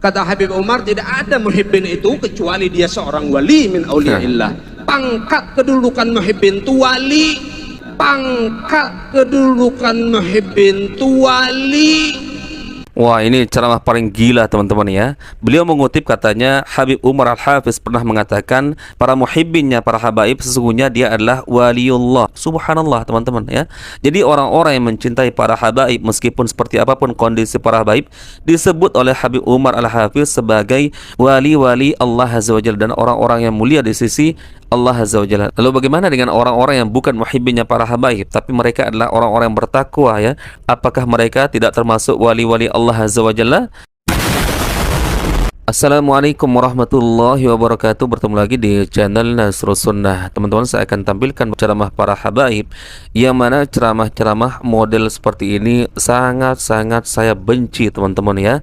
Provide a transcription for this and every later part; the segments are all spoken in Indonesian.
Kata Habib Umar, tidak ada muhibbin itu kecuali dia seorang wali min auliyaillah. Pangkat kedudukan muhibbin itu wali. Pangkat kedudukan muhibbin itu wali. Wah, ini ceramah paling gila teman-teman ya. Beliau mengutip katanya Habib Umar Al-Hafiz pernah mengatakan para muhibbinnya, para habaib sesungguhnya dia adalah waliullah. Subhanallah teman-teman ya. Jadi orang-orang yang mencintai para habaib meskipun seperti apapun kondisi para habaib disebut oleh Habib Umar Al-Hafiz sebagai wali-wali Allah Azza wa Jalla dan orang-orang yang mulia di sisi Allah Azza wa Jalla. Lalu bagaimana dengan orang-orang yang bukan muhibbinnya para habaib tapi mereka adalah orang-orang yang bertakwa ya? Apakah mereka tidak termasuk wali-wali Allah Azza wa Jalla? Assalamualaikum warahmatullahi wabarakatuh. Bertemu lagi di channel Nasrus Sunnah. Teman-teman, saya akan tampilkan ceramah para habaib, yang mana ceramah-ceramah model seperti ini sangat-sangat saya benci teman-teman ya.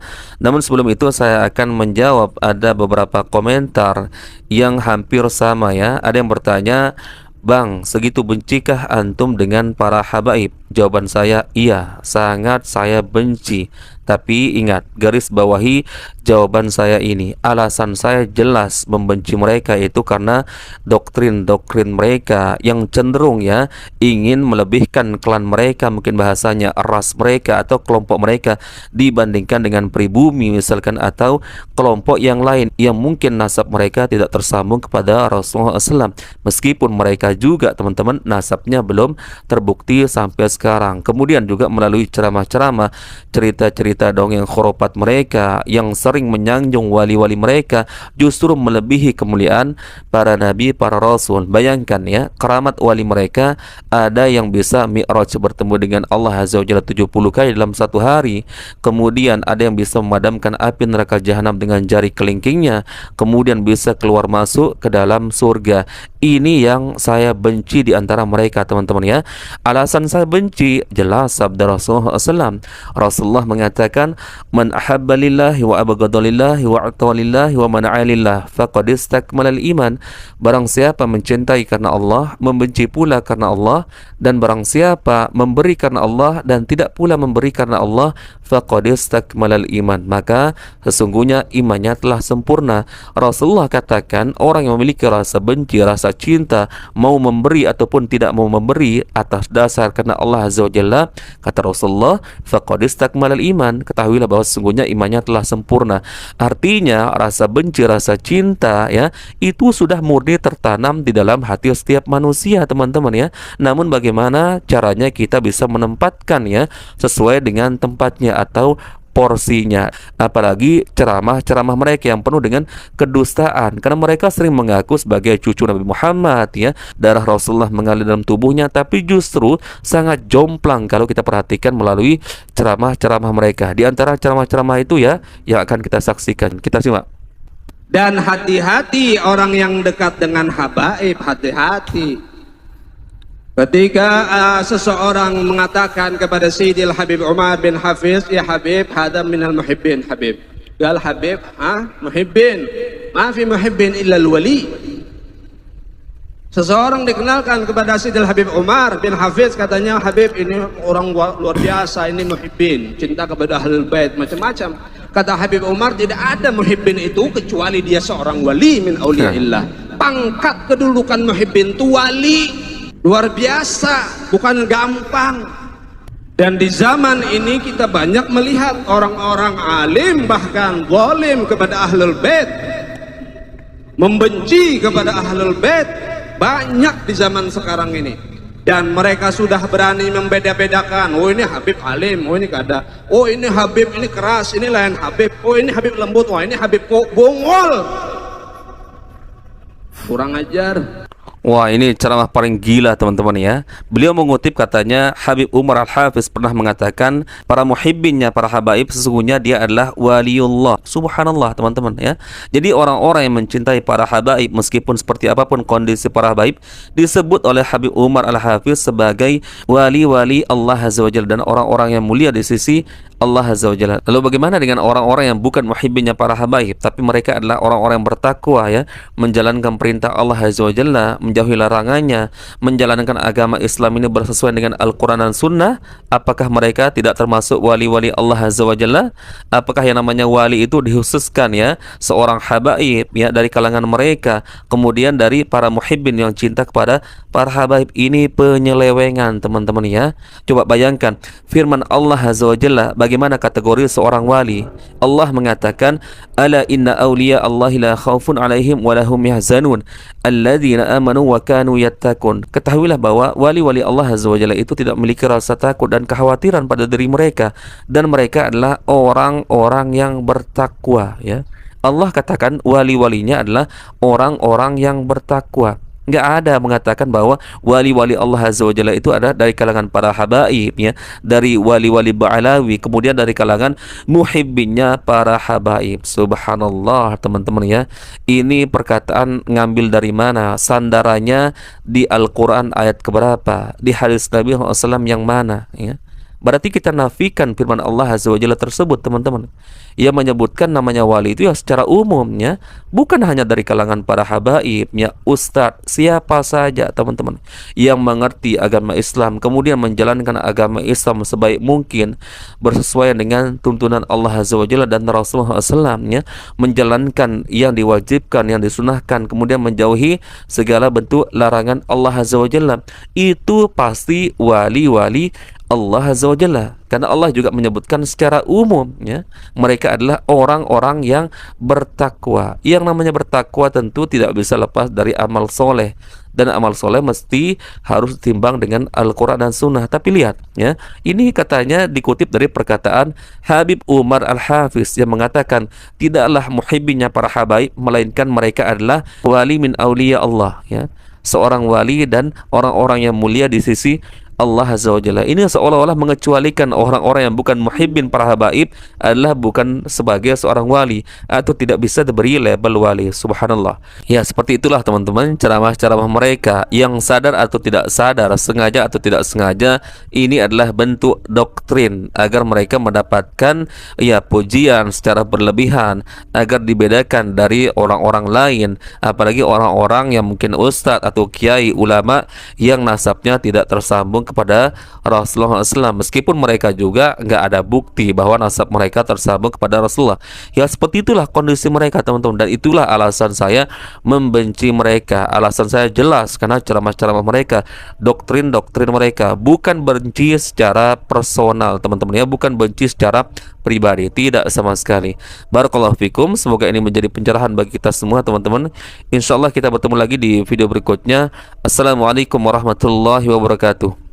Namun sebelum itu saya akan menjawab ada beberapa komentar yang hampir sama ya. Ada yang bertanya, "Bang, segitu bencikah antum dengan para habaib?" Jawaban saya, iya, sangat saya benci. Tapi ingat, garis bawahi jawaban saya ini. Alasan saya jelas membenci mereka itu karena doktrin-doktrin mereka yang cenderung ya ingin melebihkan klan mereka, mungkin bahasanya ras mereka atau kelompok mereka dibandingkan dengan pribumi misalkan, atau kelompok yang lain yang mungkin nasab mereka tidak tersambung kepada Rasulullah SAW. Meskipun mereka juga teman-teman nasabnya belum terbukti sampai sekarang. Kemudian juga melalui ceramah-ceramah, cerita-cerita dongeng khurafat mereka yang sering menyanjung wali-wali mereka justru melebihi kemuliaan para nabi, para rasul. Bayangkan ya, keramat wali mereka ada yang bisa mi'raj bertemu dengan Allah Azza wa Jalla 70 kali dalam satu hari. Kemudian ada yang bisa memadamkan api neraka jahanam dengan jari kelingkingnya. Kemudian bisa keluar masuk ke dalam surga. Ini yang saya benci di antara mereka teman-teman ya. Alasan saya benci jelas sabda Rasulullah SAW. Rasulullah mengatakan, "Man ahabba lillahi wa abghadha lillahi wa a'ta lillahi wa mana'a lillah faqad istakmalal iman." Barang siapa mencintai karena Allah, membenci pula karena Allah, dan barang siapa memberi karena Allah dan tidak pula memberi karena Allah, faqad istakmalal iman, maka sesungguhnya imannya telah sempurna. Rasulullah katakan, orang yang memiliki rasa benci, rasa cinta, mau memberi ataupun tidak mau memberi atas dasar karena Allah Azza wa Jalla, kata Rasulullah, faqad istakmalal iman, ketahuilah bahwa sesungguhnya imannya telah sempurna. Artinya rasa benci, rasa cinta ya, itu sudah murni tertanam di dalam hati setiap manusia teman-teman ya. Namun bagaimana caranya kita bisa menempatkan ya sesuai dengan tempatnya atau porsinya. Apalagi ceramah-ceramah mereka yang penuh dengan kedustaan, karena mereka sering mengaku sebagai cucu Nabi Muhammad ya, darah Rasulullah mengalir dalam tubuhnya, tapi justru sangat jomplang kalau kita perhatikan melalui ceramah-ceramah mereka. Di antara ceramah-ceramah itu ya yang akan kita saksikan, kita simak. Dan hati-hati orang yang dekat dengan habaib, hati-hati. Ketika seseorang mengatakan kepada Sayyidil Habib Umar bin Hafiz, "Ya Habib, hada minal muhibbin Habib." Gal Habib, muhibbin. Ma fi muhibbin illa al-wali. Seseorang dikenalkan kepada Sayyidil Habib Umar bin Hafiz, katanya, "Habib, ini orang luar biasa, ini muhibbin, cinta kepada ahlul bait, macam-macam." Kata Habib Umar, tidak ada muhibbin itu kecuali dia seorang wali min auliyaillah. Pangkat kedudukan muhibbin itu wali. Luar biasa, bukan gampang. Dan di zaman ini kita banyak melihat orang-orang alim bahkan zalim kepada ahlul bait, membenci kepada ahlul bait, banyak di zaman sekarang ini. Dan mereka sudah berani membeda-bedakan, oh ini Habib alim, oh ini kada, oh ini Habib ini keras, ini lain Habib, oh ini Habib lembut, wah ini Habib kok bongol, kurang ajar. Wah, ini ceramah paling gila teman-teman ya. Beliau mengutip katanya Habib Umar Al-Hafiz pernah mengatakan para muhibbinnya, para habaib sesungguhnya dia adalah waliullah. Subhanallah teman-teman ya. Jadi orang-orang yang mencintai para habaib meskipun seperti apapun kondisi para habaib disebut oleh Habib Umar Al-Hafiz sebagai wali-wali Allah Azza wa Jalla dan orang-orang yang mulia di sisi Allah Azza wa Jalla. Lalu bagaimana dengan orang-orang yang bukan muhibbinnya para habaib, tapi mereka adalah orang-orang yang bertakwa ya, menjalankan perintah Allah Azza wa Jalla, menjauhi larangannya, menjalankan agama Islam ini bersesuaian dengan Al-Quran dan Sunnah? Apakah mereka tidak termasuk wali-wali Allah Azza wa Jalla? Apakah yang namanya wali itu dikhususkan ya seorang habaib ya dari kalangan mereka, kemudian dari para muhibbin yang cinta kepada para habaib? Ini penyelewengan teman-teman ya. Coba bayangkan firman Allah Azza wa Jalla, bagaimana kategori seorang wali. Allah mengatakan, ala inna awliya Allahi la khawfun alaihim wa lahum yahzanun alladzina amanu wa kanu yattaqun. Ketahuilah bahwa wali-wali Allah Azza wa Jalla itu tidak memiliki rasa takut dan kekhawatiran pada diri mereka, dan mereka adalah orang-orang yang bertakwa ya. Allah katakan wali-walinya adalah orang-orang yang bertakwa. Nggak ada mengatakan bahwa wali-wali Allah Azza wa Jalla itu ada dari kalangan para habaib ya, dari wali-wali ba'alawi, kemudian dari kalangan muhibbinnya para habaib. Subhanallah teman-teman ya. Ini perkataan ngambil dari mana? Sandarannya di Al-Quran ayat keberapa? Di hadis Nabi SAW yang mana ya? Berarti kita nafikan firman Allah Azza wa Jalla tersebut teman-teman. Ia menyebutkan namanya wali itu ya secara umumnya, bukan hanya dari kalangan para habaib ya, ustadz, siapa saja teman-teman yang mengerti agama Islam, kemudian menjalankan agama Islam sebaik mungkin bersesuaian dengan tuntunan Allah Azza wa Jalla dan Rasulullah SAW ya, menjalankan yang diwajibkan, yang disunahkan, kemudian menjauhi segala bentuk larangan Allah Azza wa Jalla, itu pasti wali-wali Allah Azza wa Jalla. Karena Allah juga menyebutkan secara umum ya, mereka adalah orang-orang yang bertakwa. Yang namanya bertakwa tentu tidak bisa lepas dari amal soleh, dan amal soleh mesti harus ditimbang dengan Al-Quran dan Sunnah. Tapi lihat ya, ini katanya dikutip dari perkataan Habib Umar Al-Hafiz yang mengatakan, tidaklah muhibbinnya para habaib melainkan mereka adalah wali min auliya Allah ya, seorang wali dan orang-orang yang mulia di sisi Allah Azza wa Jalla. Ini seolah-olah mengecualikan orang-orang yang bukan muhibbin para habaib adalah bukan sebagai seorang wali atau tidak bisa diberi label wali. Subhanallah. Ya, seperti itulah teman-teman ceramah-ceramah mereka yang sadar atau tidak sadar, sengaja atau tidak sengaja, ini adalah bentuk doktrin agar mereka mendapatkan ya pujian secara berlebihan, agar dibedakan dari orang-orang lain, apalagi orang-orang yang mungkin ustadz atau kiai ulama yang nasabnya tidak tersambung kepada Rasulullah SAW, meskipun mereka juga nggak ada bukti bahwa nasab mereka tersambung kepada Rasulullah. Ya seperti itulah kondisi mereka teman-teman, dan itulah alasan saya membenci mereka. Alasan saya jelas, karena ceramah-ceramah mereka, doktrin-doktrin mereka, bukan benci secara personal teman-teman ya, bukan benci secara pribadi, tidak sama sekali. Barakallahu fikum, semoga ini menjadi pencerahan bagi kita semua teman-teman. Insyaallah kita bertemu lagi di video berikutnya. Assalamualaikum warahmatullahi wabarakatuh.